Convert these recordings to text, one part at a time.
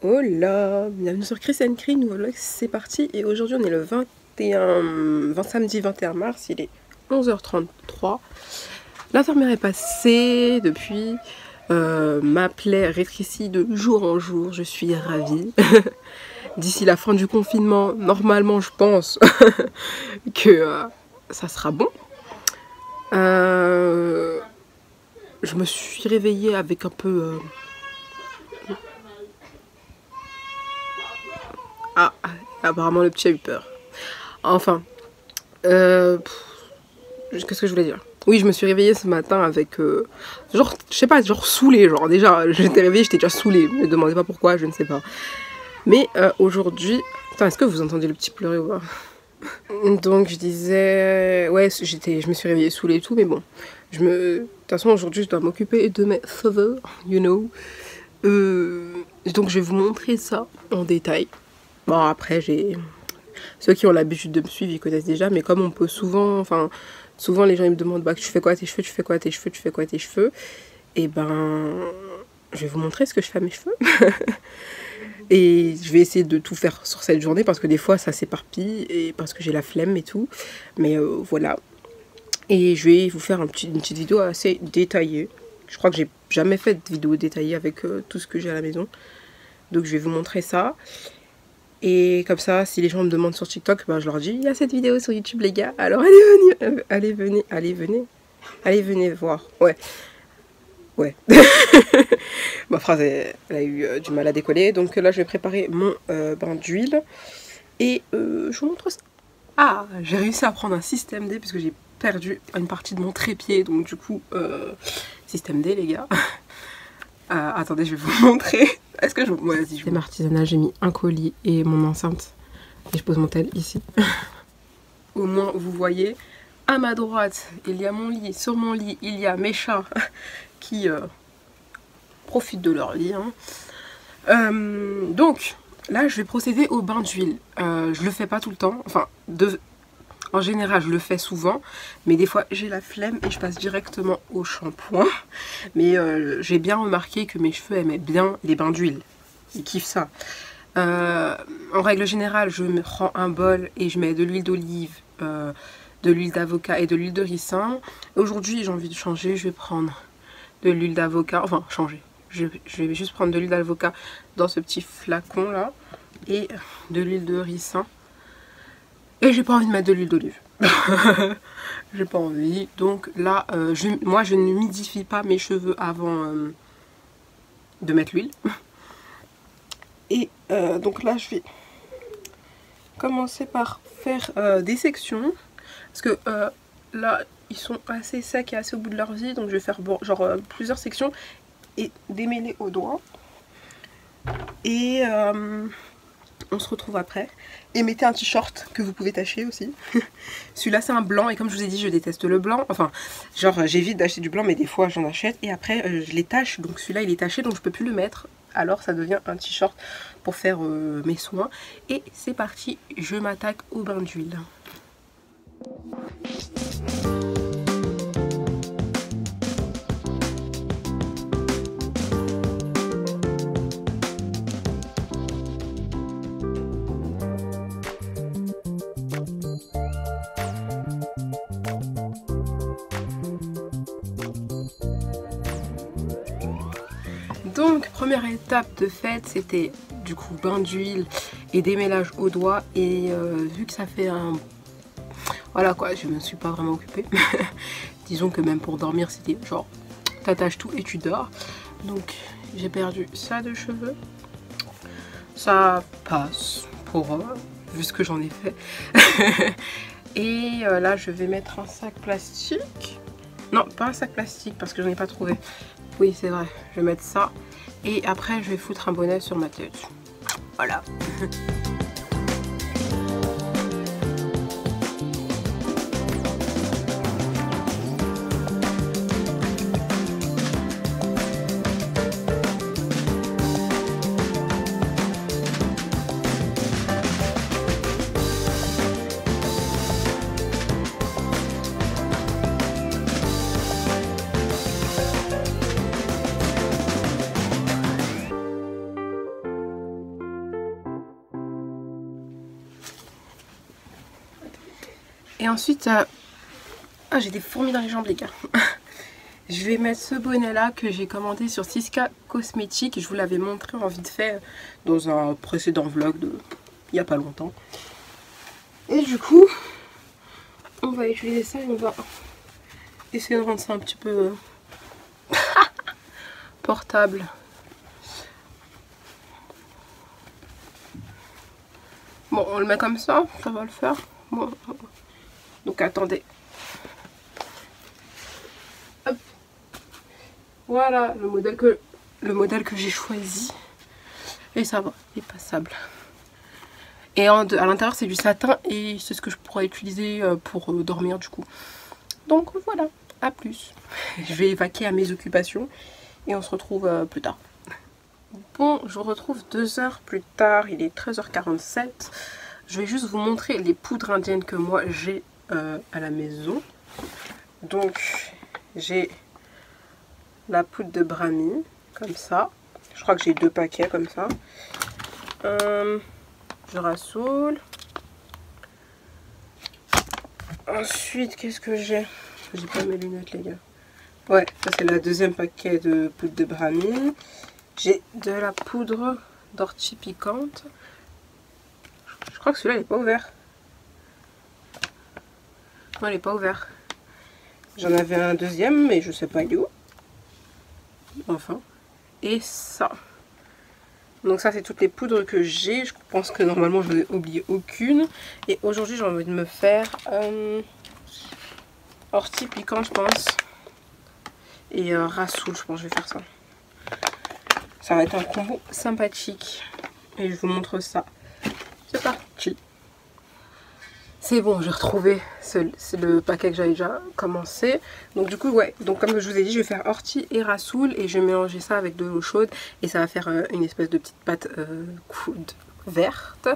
Hola, bienvenue sur Chris & Cree, nouveau vlog, c'est parti. Et aujourd'hui on est le samedi 21 mars, il est 11h33. L'infirmière est passée depuis, ma plaie rétrécit de jour en jour, je suis ravie. D'ici la fin du confinement, normalement je pense que ça sera bon. Je me suis réveillée avec un peu... Ah, apparemment le petit a eu peur. Enfin, qu'est-ce que je voulais dire? Oui, je me suis réveillée ce matin avec, genre, je sais pas, genre saoulée, genre déjà, j'étais réveillée, j'étais déjà saoulée. Ne me demandez pas pourquoi, je ne sais pas. Mais aujourd'hui, attends, est-ce que vous entendez le petit pleurer ou pas? Donc je disais, ouais, je me suis réveillée saoulée et tout, mais bon, de toute façon aujourd'hui je dois m'occuper de mes cheveux, you know. Donc je vais vous montrer ça en détail. Bon après ceux qui ont l'habitude de me suivre ils connaissent déjà, mais comme on peut souvent, souvent les gens ils me demandent bah tu fais quoi à tes cheveux, tu fais quoi à tes cheveux, tu fais quoi à tes cheveux, et ben je vais vous montrer ce que je fais à mes cheveux. Et je vais essayer de tout faire sur cette journée parce que des fois ça s'éparpille et parce que j'ai la flemme et tout. Mais voilà. Et je vais vous faire une petite vidéo assez détaillée. Je crois que j'ai jamais fait de vidéo détaillée avec tout ce que j'ai à la maison. Donc je vais vous montrer ça. Et comme ça, si les gens me demandent sur TikTok, bah, je leur dis, il y a cette vidéo sur YouTube les gars. Alors allez venez voir. Ouais. Ma phrase, elle a eu du mal à décoller. Donc là, je vais préparer mon bain d'huile. Et je vous montre ça. Ah, j'ai réussi à prendre un système D parce que j'ai perdu une partie de mon trépied. Donc du coup, système D, les gars. Attendez, je vais vous montrer. Est-ce que je... Ouais, vas-y. C'est artisanal, j'ai mis un colis et mon enceinte. Et je pose mon tel ici. Au moins, vous voyez. À ma droite, il y a mon lit. Sur mon lit, il y a mes chats qui profitent de leur lit. Hein. Donc, là, je vais procéder au bain d'huile. Je le fais pas tout le temps. Enfin, en général, je le fais souvent. Mais des fois, j'ai la flemme et je passe directement au shampoing. Mais j'ai bien remarqué que mes cheveux aimaient bien les bains d'huile. Ils kiffent ça. En règle générale, je me prends un bol et je mets de l'huile d'olive, de l'huile d'avocat et de l'huile de ricin. Aujourd'hui, j'ai envie de changer. Je vais prendre de l'huile d'avocat. Enfin, changer. Je vais juste prendre de l'huile d'avocat dans ce petit flacon là. Et de l'huile de ricin. Et j'ai pas envie de mettre de l'huile d'olive. J'ai pas envie. Donc là, moi je ne humidifie pas mes cheveux avant de mettre l'huile. Et donc là, je vais commencer par faire des sections. Parce que là, ils sont assez secs et assez au bout de leur vie. Donc je vais faire genre plusieurs sections et démêler au doigt. Et on se retrouve après. Et mettez un t-shirt que vous pouvez tacher aussi. Celui-là c'est un blanc et comme je vous ai dit je déteste le blanc. Enfin genre j'évite d'acheter du blanc mais des fois j'en achète. Et après je les tâche. Donc celui-là il est taché donc je peux plus le mettre. Alors ça devient un t-shirt pour faire mes soins. Et c'est parti, je m'attaque au bain d'huile. Donc première étape de fête c'était du coup bain d'huile et démêlage au doigt. Et vu que ça fait un... Voilà quoi, je me suis pas vraiment occupée. Disons que même pour dormir c'était genre t'attaches tout et tu dors. Donc j'ai perdu ça de cheveux. Ça passe pour vu ce que j'en ai fait. Et là je vais mettre un sac plastique. Non pas un sac plastique parce que j'en ai pas trouvé. Oui c'est vrai, je vais mettre ça. Et après je vais foutre un bonnet sur ma tête. Voilà. Et ensuite, ah, j'ai des fourmis dans les jambes les gars. Je vais mettre ce bonnet là que j'ai commandé sur Siska Cosmétiques. Je vous l'avais montré en vite fait dans un précédent vlog de il n'y a pas longtemps. Et du coup, on va utiliser ça et on va essayer de rendre ça un petit peu portable. Bon, on le met comme ça va le faire. Bon. Donc attendez. Hop. Voilà le modèle que j'ai choisi. Et ça va, il est passable. Et à l'intérieur c'est du satin et c'est ce que je pourrais utiliser pour dormir du coup. Donc voilà, à plus. Je vais vaquer à mes occupations et on se retrouve plus tard. Bon, je vous retrouve 2 heures plus tard, il est 13h47. Je vais juste vous montrer les poudres indiennes que moi j'ai à la maison. Donc j'ai la poudre de Brahmi, comme ça. Je crois que j'ai 2 paquets comme ça. Je rassoule. Ensuite, qu'est-ce que j'ai? J'ai pas mes lunettes les gars. Ouais, ça c'est le 2e paquet de poudre de Brahmi. J'ai de la poudre d'ortie piquante. Je crois que celui-là il n'est pas ouvert. Non, il n'est pas ouvert. J'en avais un 2e, mais je sais pas il est où. Enfin. Et ça. Donc ça c'est toutes les poudres que j'ai. Je pense que normalement je n'ai oublié aucune. Et aujourd'hui j'ai envie de me faire ortie piquant je pense. Et rassoul, je pense que je vais faire ça. Ça va être un combo sympathique. Et je vous montre ça. C'est parti. C'est bon, j'ai retrouvé. C'est le paquet que j'avais déjà commencé. Donc du coup, ouais. Donc comme je vous ai dit, je vais faire ortie et rassoul. Et je vais mélanger ça avec de l'eau chaude. Et ça va faire une espèce de petite pâte verte.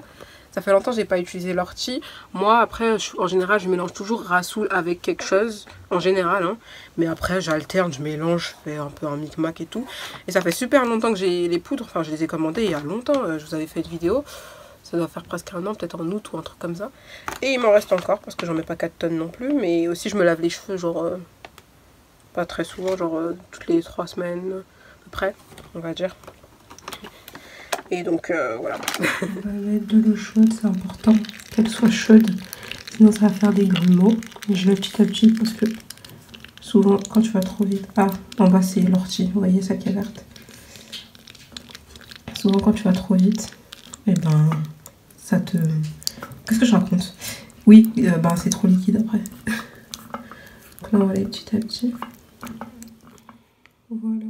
Ça fait longtemps que j'ai pas utilisé l'ortie. Moi, après, en général, je mélange toujours rassoul avec quelque chose. En général, hein. Mais après, j'alterne, je mélange, je fais un peu un micmac et tout. Et ça fait super longtemps que j'ai les poudres. Enfin, je les ai commandées il y a longtemps. Je vous avais fait une vidéo. Ça doit faire presque un an, peut-être en août ou un truc comme ça. Et il m'en reste encore parce que j'en mets pas 4 tonnes non plus. Mais aussi, je me lave les cheveux, genre, pas très souvent, genre toutes les 3 semaines à peu près, on va dire. Et donc voilà. On va mettre de l'eau chaude, c'est important qu'elle soit chaude, sinon ça va faire des grumeaux. Je vais petit à petit parce que souvent quand tu vas trop vite, ah en bas c'est l'ortie, vous voyez ça qui est verte. Souvent quand tu vas trop vite, et ben ça te... Qu'est-ce que je raconte? Oui, ben c'est trop liquide après. Donc là on va aller petit à petit. Voilà.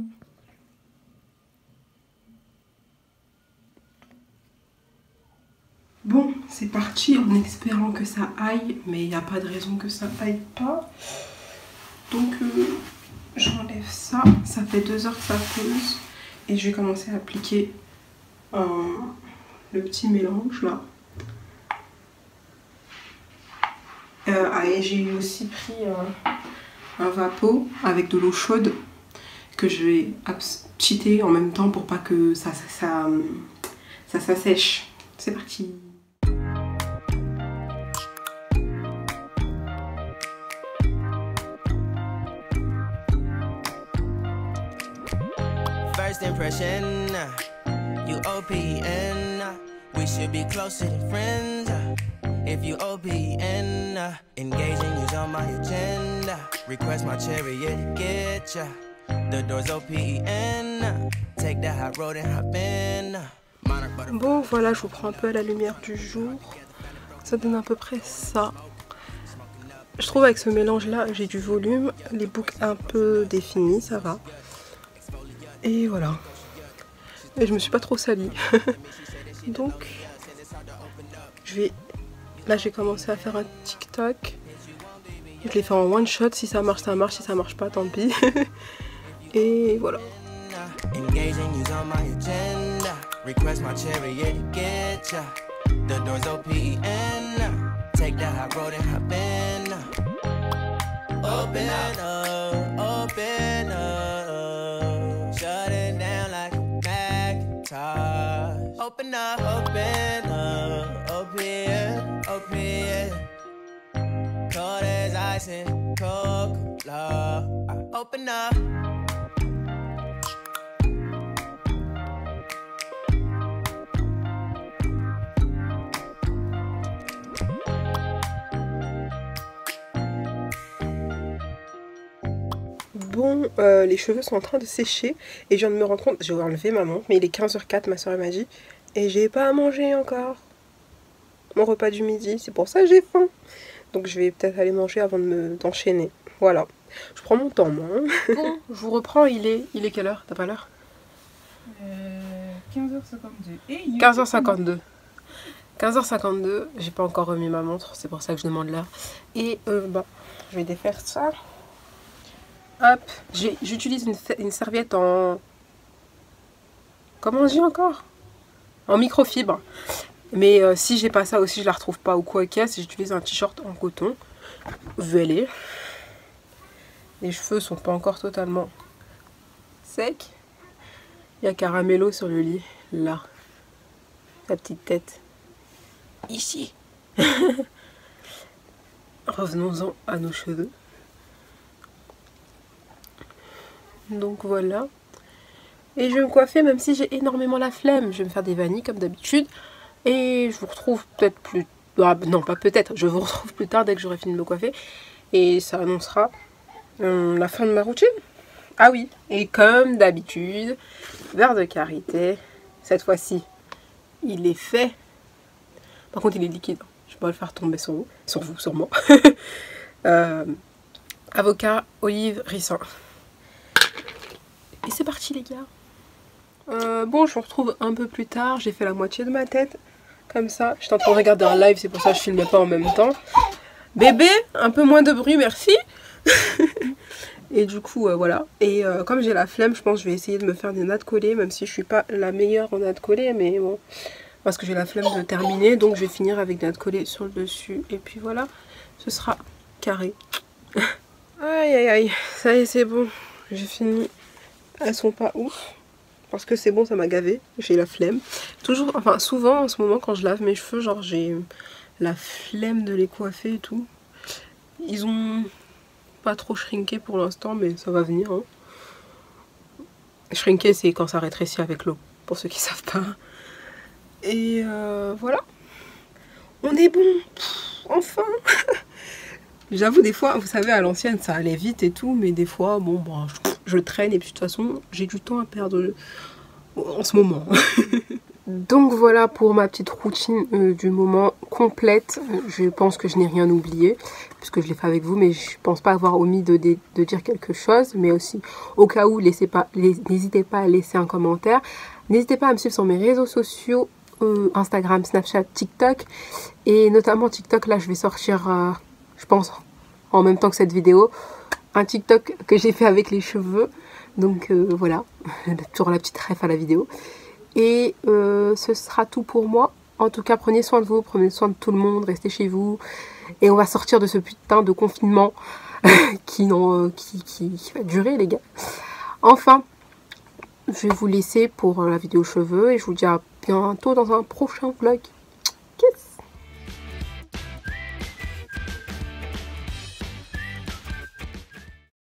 Bon, c'est parti en espérant que ça aille, mais il n'y a pas de raison que ça aille pas. Donc j'enlève ça, ça fait 2 heures que ça pose. Et je vais commencer à appliquer le petit mélange là. Et j'ai aussi pris un vapeau avec de l'eau chaude que je vais cheater en même temps pour pas que ça s'assèche. C'est parti. First impression, you OPN, we should be closer than friends. If you OPN, engaging you's on my agenda. Request my chariot to get ya. The doors OPN, take the hot road and hop in. Bon voilà, je vous prends un peu à la lumière du jour. Ça donne à peu près ça. Je trouve avec ce mélange là j'ai du volume, les boucles un peu définies, ça va. Et voilà. Et je me suis pas trop salie. Donc je vais... Là j'ai commencé à faire un TikTok. Je l'ai fait en one shot, si ça marche ça marche, si ça marche pas tant pis. Et voilà. Request my chariot to get ya. The doors OPN. Take the hot road and hop in. Open up, open up. Shut it down like a Macintosh. Open up, open up, open, open. dancing, Coca-Cola. I open up. Bon, les cheveux sont en train de sécher et je viens de me rendre compte, j'ai enlevé ma montre, mais il est 15h04, ma soeur m'a dit, et j'ai pas à manger encore mon repas du midi, c'est pour ça que j'ai faim. Donc je vais peut-être aller manger avant d'enchaîner. Voilà, je prends mon temps moi. Bon, je vous reprends, il est quelle heure? T'as pas l'heure? 15h52. 15h52. 15h52, j'ai pas encore remis ma montre, c'est pour ça que je demande l'heure. Et bah, je vais défaire ça. Hop, j'utilise une serviette en... Comment on dit encore? En microfibre. Mais si j'ai pas ça aussi, je la retrouve pas ou quoi qu'est-ce, j'utilise un t-shirt en coton. Velé. Les cheveux sont pas encore totalement secs. Il y a Caramello sur le lit, là. Sa petite tête. Ici. Revenons-en à nos cheveux. Donc voilà. Et je vais me coiffer même si j'ai énormément la flemme. Je vais me faire des vanilles comme d'habitude. Et je vous retrouve peut-être plus... Ah, non, pas peut-être. Je vous retrouve plus tard dès que j'aurai fini de me coiffer. Et ça annoncera la fin de ma routine. Ah oui. Et comme d'habitude, beurre de karité. Cette fois-ci, il est fait. Par contre, il est liquide. Je vais pas le faire tomber sur vous. Sur vous, sur moi. Avocat, olive, ricin. Et c'est parti les gars. Bon, je vous retrouve un peu plus tard. J'ai fait la moitié de ma tête. Comme ça. J'étais en train de regarder un live, c'est pour ça que je filmais pas en même temps. Bébé, un peu moins de bruit, merci. Et du coup, voilà. Et comme j'ai la flemme, je pense que je vais essayer de me faire des nattes collées. Même si je suis pas la meilleure en nattes collées. Mais bon, parce que j'ai la flemme de terminer. Donc je vais finir avec des nattes collées sur le dessus. Et puis voilà, ce sera carré. Aïe aïe aïe, ça y est, c'est bon. J'ai fini. Elles sont pas ouf. Parce que c'est bon, ça m'a gavé. J'ai la flemme. Toujours, enfin souvent en ce moment quand je lave mes cheveux, genre j'ai la flemme de les coiffer et tout. Ils ont pas trop shrinké pour l'instant, mais ça va venir. Hein. Shrinké, c'est quand ça rétrécit avec l'eau, pour ceux qui savent pas. Et voilà. On est bon. Pff, enfin. J'avoue, des fois, vous savez, à l'ancienne, ça allait vite et tout, mais des fois, bon, bah, je traîne et puis de toute façon, j'ai du temps à perdre en ce moment. Donc voilà pour ma petite routine du moment complète. Je pense que je n'ai rien oublié, puisque je l'ai fait avec vous, mais je pense pas avoir omis de dire quelque chose. Mais aussi, au cas où, n'hésitez pas à laisser un commentaire. N'hésitez pas à me suivre sur mes réseaux sociaux, Instagram, Snapchat, TikTok. Et notamment TikTok, là, je vais sortir... je pense en même temps que cette vidéo, un TikTok que j'ai fait avec les cheveux. Donc voilà, toujours la petite ref à la vidéo. Et ce sera tout pour moi. En tout cas, prenez soin de vous, prenez soin de tout le monde, restez chez vous. Et on va sortir de ce putain de confinement qui va durer, les gars. Enfin, je vais vous laisser pour la vidéo cheveux et je vous dis à bientôt dans un prochain vlog.